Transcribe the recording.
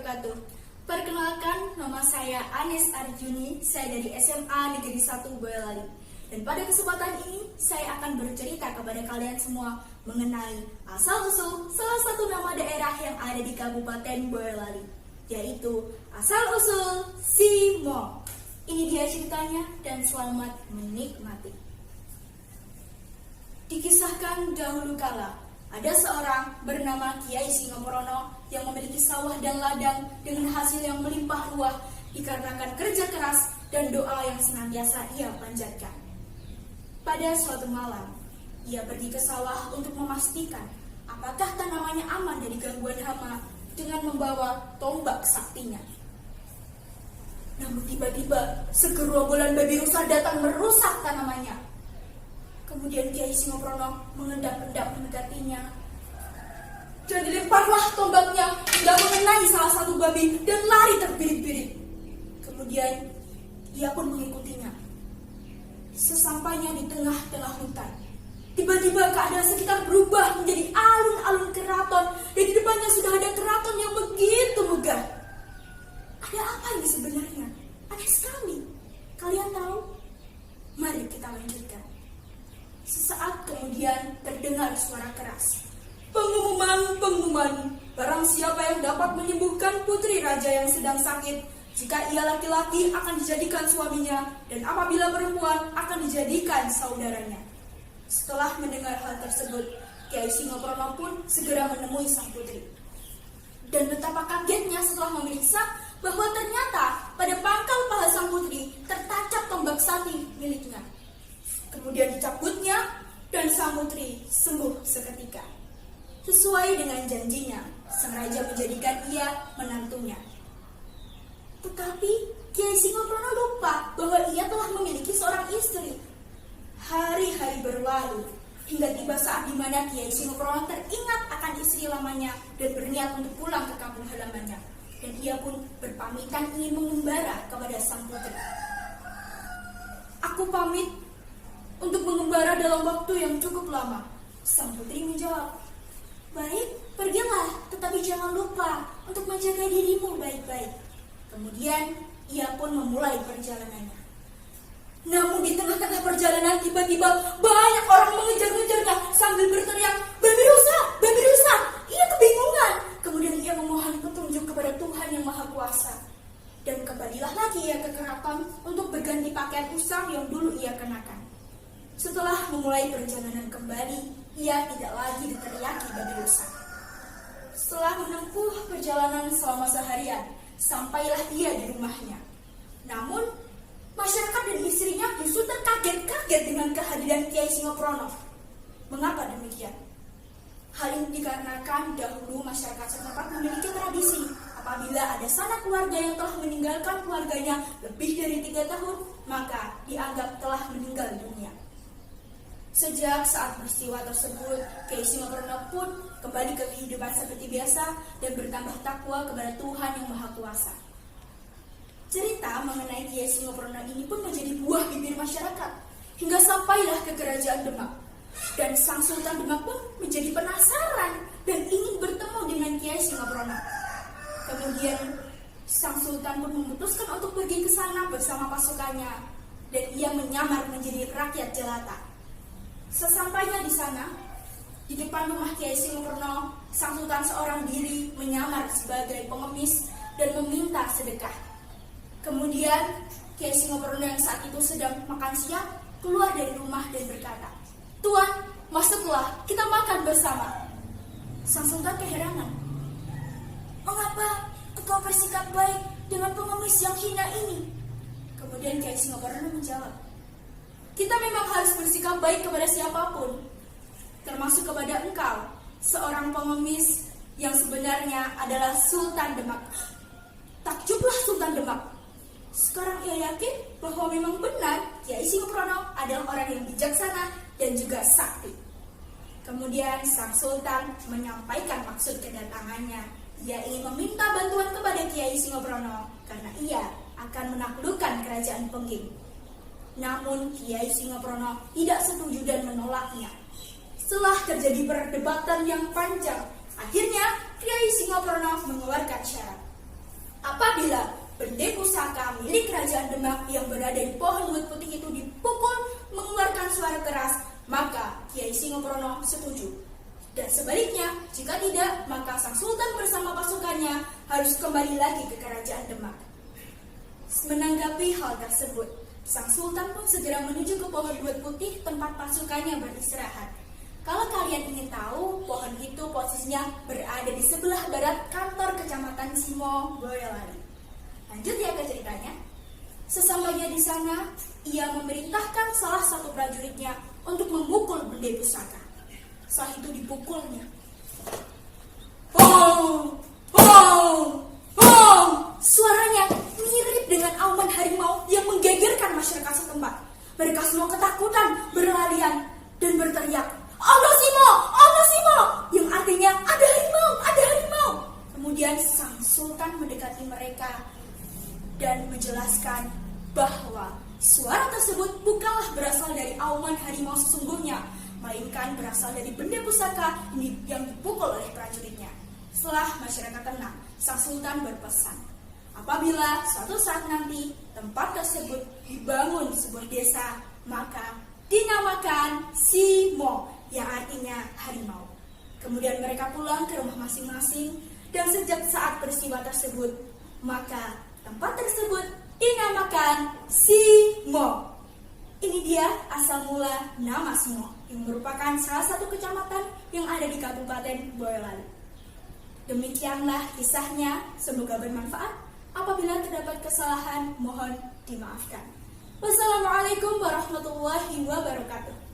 wabarakatuh. Perkenalkan, nama saya Anis Arjuni, saya dari SMA Negeri 1 Boyolali. Dan pada kesempatan ini, saya akan bercerita kepada kalian semua mengenai asal-usul salah satu nama daerah yang ada di Kabupaten Boyolali, yaitu asal-usul Simo. Ini dia ceritanya dan selamat menikmati. Dikisahkan dahulu kala, ada seorang bernama Kiai Singoporono yang memiliki sawah dan ladang dengan hasil yang melimpah ruah dikarenakan kerja keras dan doa yang senantiasa ia panjatkan. Pada suatu malam, ia pergi ke sawah untuk memastikan apakah tanamannya aman dari gangguan hama dengan membawa tombak saktinya. Namun tiba-tiba segerombolan babi rusa datang merusak tanamannya. Kemudian Kiai Singoporono mengendap-endap mendekatinya, dan dilemparlah tombaknya hingga mengenai salah satu babi dan lari terbirit-birit. Kemudian ia pun mengikutinya. Sesampainya di tengah-tengah hutan, tiba-tiba keadaan sekitar berubah menjadi alun-alun keraton, dan di depannya sudah ada keraton yang begitu megah. Ada apa ini sebenarnya? Aneh sekali. Kalian tahu? Mari kita lanjutkan. Sesaat kemudian terdengar suara keras. Pengumuman, barang siapa yang dapat menyembuhkan putri raja yang sedang sakit, jika ia laki-laki akan dijadikan suaminya, dan apabila perempuan akan dijadikan saudaranya. Setelah mendengar hal tersebut, Kiai Singoporono pun segera menemui sang putri. Dan betapa kagetnya setelah memeriksa bahwa ternyata pada pangkal paha sang putri tertancap tombak sakti miliknya. Kemudian dicabutnya dan sang putri sembuh seketika. Sesuai dengan janjinya, sang raja menjadikan ia menantunya. Tetapi Kiai Singoporono lupa bahwa ia telah memiliki seorang istri. Hari-hari berlalu hingga tiba saat di mana Kiai Singoporono teringat akan istri lamanya dan berniat untuk pulang ke kampung halamannya. Dan ia pun berpamitan ingin mengembara kepada sang putri. Aku pamit untuk mengembara dalam waktu yang cukup lama. Sang putri menjawab, baik, pergilah, tetapi jangan lupa untuk menjaga dirimu baik-baik. Kemudian ia pun memulai perjalanannya. Namun di tengah-tengah perjalanan tiba-tiba banyak orang mengejar-ngejarnya sambil berteriak, babi rusa, babi rusa. Ia kebingungan. Kemudian ia memohon petunjuk kepada Tuhan yang Maha Kuasa. Dan kembalilah lagi ia ke keraton untuk berganti pakaian usang yang dulu ia kenakan. Setelah memulai perjalanan kembali, ia tidak lagi diteriaki babi rusa. Setelah menempuh perjalanan selama seharian, sampailah ia di rumahnya. Namun, masyarakat dan istrinya justru terkaget-kaget dengan kehadiran Kiai Singoporono. Mengapa demikian? Hal ini dikarenakan dahulu masyarakat setempat memiliki tradisi apabila ada sanak keluarga yang telah meninggalkan keluarganya lebih dari 3 tahun, maka dianggap telah meninggal dunia. Sejak saat peristiwa tersebut, Kiai Singoporono pun kembali ke kehidupan seperti biasa dan bertambah takwa kepada Tuhan yang Maha Kuasa. Cerita mengenai Kiai Singoporono ini pun menjadi buah bibir masyarakat hingga sampailah ke kerajaan Demak. Dan sang Sultan Demak pun menjadi penasaran dan ingin bertemu dengan Kiai Singoporono. Kemudian sang Sultan pun memutuskan untuk pergi ke sana bersama pasukannya, dan ia menyamar menjadi rakyat jelata. Sesampainya di sana, di depan rumah Kiai Singoporono, sang Sultan seorang diri menyamar sebagai pengemis dan meminta sedekah. Kemudian Kiai Singoporono yang saat itu sedang makan siang keluar dari rumah dan berkata, Tuan, masuklah, kita makan bersama. Sang Sultan keheranan. Mengapa engkau bersikap baik dengan pengemis yang hina ini? Kemudian Kiai Singoporono menjawab, kita memang harus bersikap baik kepada siapapun, termasuk kepada engkau, seorang pengemis yang sebenarnya adalah Sultan Demak. Takjublah Sultan Demak. Sekarang ia yakin bahwa memang benar Kiai Singoporono adalah orang yang bijaksana dan juga sakti. Kemudian sang Sultan menyampaikan maksud kedatangannya. Ia ingin meminta bantuan kepada Kiai Singoporono karena ia akan menaklukkan kerajaan Pengging. Namun Kiai Singoporono tidak setuju dan menolaknya. Setelah terjadi perdebatan yang panjang, akhirnya Kiai Singoporono mengeluarkan syarat. Apabila benda pusaka milik Kerajaan Demak yang berada di pohon wit putih itu dipukul mengeluarkan suara keras, maka Kiai Singoprono setuju. Dan sebaliknya, jika tidak, maka sang sultan bersama pasukannya harus kembali lagi ke Kerajaan Demak. Menanggapi hal tersebut, sang sultan pun segera menuju ke pohon wit putih tempat pasukannya beristirahat. Kalau kalian ingin tahu, pohon itu posisinya berada di sebelah barat kantor Kecamatan Simo, Boyolali. Lanjut ya ke ceritanya. Sesampainya di sana, ia memerintahkan salah satu prajuritnya untuk memukul benda pusaka. Setelah itu dipukulnya. Bong! Bong! Bong! Suaranya mirip dengan auman harimau yang menggegerkan masyarakat setempat. Mereka semua ketakutan, berlarian, dan berteriak, "Allah Simo! Allah Simo!" Yang artinya, ada harimau, ada harimau. Kemudian sang sultan mendekati mereka dan menjelaskan bahwa suara tersebut bukanlah berasal dari auman harimau sesungguhnya, melainkan berasal dari benda pusaka yang dipukul oleh prajuritnya. Setelah masyarakat tenang, sang sultan berpesan, apabila suatu saat nanti tempat tersebut dibangun sebuah desa, maka dinamakan Simo, yang artinya harimau. Kemudian mereka pulang ke rumah masing-masing, dan sejak saat peristiwa tersebut, maka tempat tersebut dinamakan Simo. Ini dia asal mula nama Simo, yang merupakan salah satu kecamatan yang ada di Kabupaten Boyolali. Demikianlah kisahnya, semoga bermanfaat. Apabila terdapat kesalahan, mohon dimaafkan. Wassalamualaikum warahmatullahi wabarakatuh.